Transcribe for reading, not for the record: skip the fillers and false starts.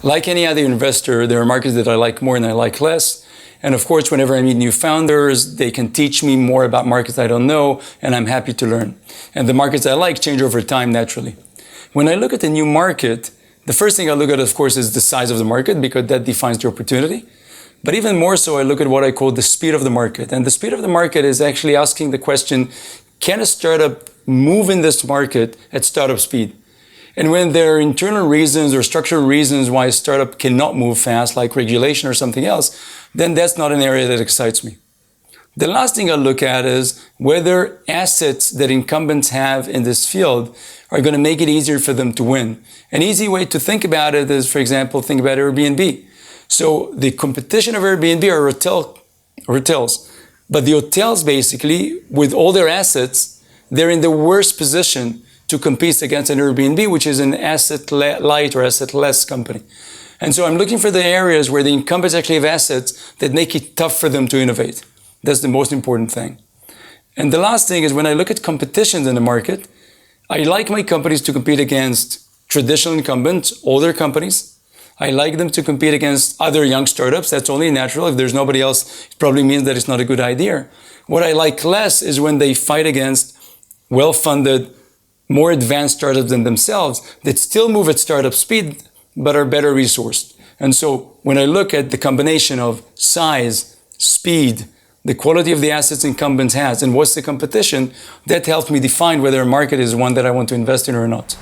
Like any other investor, there are markets that I like more and I like less. And of course, whenever I meet new founders, they can teach me more about markets I don't know, and I'm happy to learn. And the markets I like change over time naturally. When I look at a new market, the first thing I look at, of course, is the size of the market, because that defines the opportunity. But even more so, I look at what I call the speed of the market. And the speed of the market is actually asking the question, can a startup move in this market at startup speed? And when there are internal reasons or structural reasons why a startup cannot move fast, like regulation or something else, then that's not an area that excites me. The last thing I look at is whether assets that incumbents have in this field are going to make it easier for them to win. An easy way to think about it is, for example, think about Airbnb. So the competition of Airbnb are hotels. But the hotels basically, with all their assets, they're in the worst position to compete against an Airbnb, which is an asset-light or asset-less company. And so I'm looking for the areas where the incumbents actually have assets that make it tough for them to innovate. That's the most important thing. And the last thing is when I look at competitions in the market, I like my companies to compete against traditional incumbents, older companies. I like them to compete against other young startups. That's only natural. If there's nobody else, it probably means that it's not a good idea. What I like less is when they fight against well-funded, more advanced startups than themselves that still move at startup speed, but are better resourced. And so when I look at the combination of size, speed, the quality of the assets incumbents has, and what's the competition, that helps me define whether a market is one that I want to invest in or not.